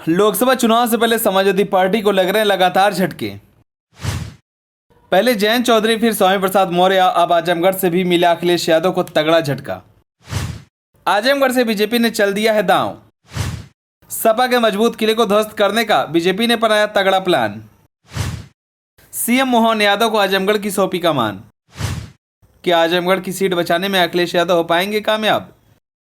लोकसभा चुनाव से पहले समाजवादी पार्टी को लग रहे हैं लगातार झटके। पहले जयंत चौधरी, फिर स्वामी प्रसाद मौर्य, अब आजमगढ़ से भी मिला अखिलेश यादव को तगड़ा झटका। आजमगढ़ से बीजेपी ने चल दिया है दांव। सपा के मजबूत किले को ध्वस्त करने का बीजेपी ने बनाया तगड़ा प्लान। सीएम मोहन यादव को आजमगढ़ की सौंपी कमान। क्या आजमगढ़ की सीट बचाने में अखिलेश यादव हो पाएंगे कामयाब?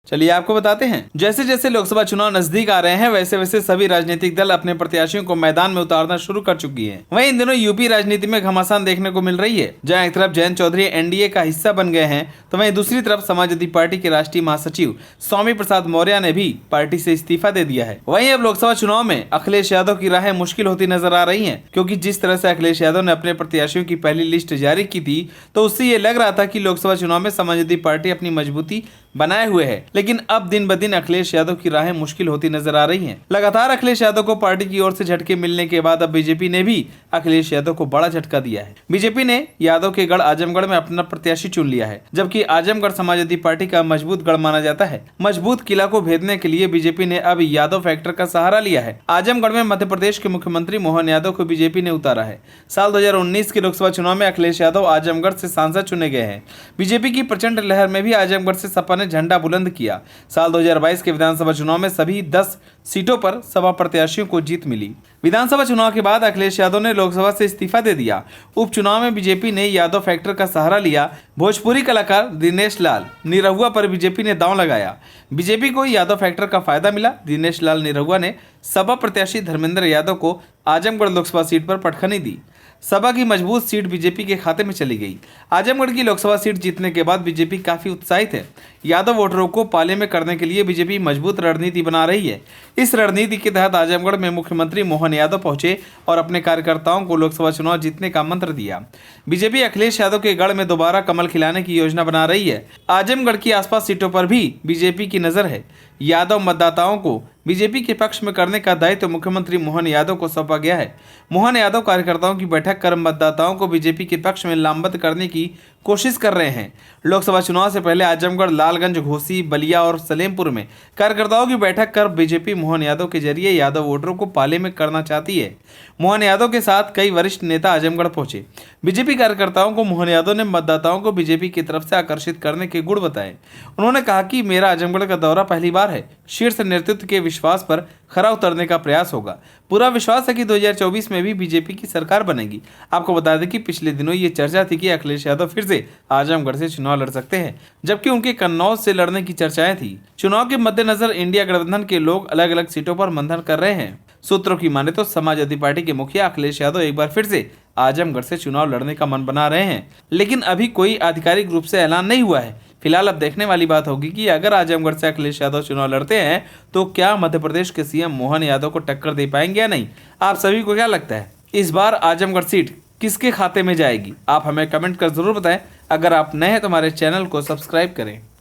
चलिए आपको बताते हैं। जैसे जैसे लोकसभा चुनाव नजदीक आ रहे हैं, वैसे वैसे सभी राजनीतिक दल अपने प्रत्याशियों को मैदान में उतारना शुरू कर चुकी हैं। वहीं इन दिनों यूपी राजनीति में घमासान देखने को मिल रही है। जहां एक तरफ जयंत चौधरी एनडीए का हिस्सा बन गए हैं, तो वहीं दूसरी तरफ समाजवादी पार्टी के राष्ट्रीय महासचिव स्वामी प्रसाद मौर्य ने भी पार्टी से इस्तीफा दे दिया है। वहीं अब लोकसभा चुनाव में अखिलेश यादव की राहें मुश्किल होती नजर आ रही है, क्योंकि जिस तरह से अखिलेश यादव ने अपने प्रत्याशियों की पहली लिस्ट जारी की थी, तो उससे ये लग रहा था कि लोकसभा चुनाव में समाजवादी पार्टी अपनी मजबूती बनाए हुए है। लेकिन अब दिन ब दिन अखिलेश यादव की राहें मुश्किल होती नजर आ रही हैं। लगातार अखिलेश यादव को पार्टी की ओर से झटके मिलने के बाद अब बीजेपी ने भी अखिलेश यादव को बड़ा झटका दिया है। बीजेपी ने यादव के गढ़ आजमगढ़ में अपना प्रत्याशी चुन लिया है, जबकि आजमगढ़ समाजवादी पार्टी का मजबूत गढ़ माना जाता है। मजबूत किला को भेदने के लिए बीजेपी ने अब यादव फैक्टर का सहारा लिया है। आजमगढ़ में मध्य प्रदेश के मुख्यमंत्री मोहन यादव को बीजेपी ने उतारा है। साल 2019 के लोकसभा चुनाव में अखिलेश यादव आजमगढ़ से सांसद चुने गए हैं। बीजेपी की प्रचंड लहर में भी आजमगढ़ से सपा ने झंडा बुलंद किया। साल 2022 के विधानसभा चुनाव में सभी 10 सीटों पर सपा प्रत्याशियों को जीत मिली। विधानसभा चुनाव के बाद अखिलेश यादव ने लोकसभा से इस्तीफा दे दिया। उपचुनाव में बीजेपी ने यादव फैक्टर का सहारा लिया। भोजपुरी कलाकार दिनेश लाल निरहुआ पर बीजेपी ने दांव लगाया। बीजेपी को यादव फैक्टर का फायदा मिला। दिनेश लाल निरहुआ ने सपा प्रत्याशी धर्मेंद्र यादव को आजमगढ़ लोकसभा सीट पर पटखनी दी। सपा की मजबूत सीट बीजेपी के खाते में चली गई। आजमगढ़ की लोकसभा सीट जीतने के बाद बीजेपी काफी उत्साहित है। यादव वोटरों को पाले में करने के लिए बीजेपी मजबूत रणनीति बना रही है। इस रणनीति के तहत आजमगढ़ में मुख्यमंत्री मोहन यादव पहुंचे और अपने कार्यकर्ताओं को लोकसभा चुनाव जीतने का मंत्र दिया। बीजेपी अखिलेश यादव के गढ़ में दोबारा कमल खिलाने की योजना बना रही है। आजमगढ़ की आसपास सीटों पर भी बीजेपी की नजर है। यादव मतदाताओं को बीजेपी के पक्ष में करने का दायित्व मुख्यमंत्री मोहन यादव को सौंपा गया है। मोहन यादव कार्यकर्ताओं की बैठक कर मतदाताओं को बीजेपी के पक्ष में लामबंद करने की कोशिश कर रहे हैं। लोकसभा चुनाव से पहले आजमगढ़, लालगंज, घोसी, बलिया और सलेमपुर में कार्यकर्ताओं की बैठक कर बीजेपी मोहन यादव के जरिए यादव वोटरों को पाले में करना चाहती है। मोहन यादव के साथ कई वरिष्ठ नेता आजमगढ़ पहुंचे। बीजेपी कार्यकर्ताओं को मोहन यादव ने मतदाताओं को बीजेपी की तरफ से आकर्षित करने के गुण बताए। उन्होंने कहा कि मेरा आजमगढ़ का दौरा पहली बार है। शीर्ष नेतृत्व के विश्वास पर खरा उतरने का प्रयास होगा। पूरा विश्वास है कि 2024 में भी बीजेपी की सरकार बनेगी। आपको बता दें कि पिछले दिनों ये चर्चा थी कि अखिलेश यादव फिर से आजमगढ़ से चुनाव लड़ सकते हैं, जबकि उनके कन्नौज से लड़ने की चर्चाएं थी। चुनाव के मद्देनजर इंडिया गठबंधन के लोग अलग अलग सीटों पर मंथन कर रहे हैं। सूत्रों की माने तो समाजवादी पार्टी के मुखिया अखिलेश यादव एक बार फिर से आजमगढ़ से चुनाव लड़ने का मन बना रहे हैं, लेकिन अभी कोई आधिकारिक रूप से ऐलान नहीं हुआ है। फिलहाल अब देखने वाली बात होगी कि अगर आजमगढ़ से अखिलेश यादव चुनाव लड़ते हैं, तो क्या मध्य प्रदेश के सीएम मोहन यादव को टक्कर दे पाएंगे या नहीं? आप सभी को क्या लगता है, इस बार आजमगढ़ सीट किसके खाते में जाएगी? आप हमें कमेंट कर जरूर बताएं। अगर आप नए हैं तो हमारे चैनल को सब्सक्राइब करें।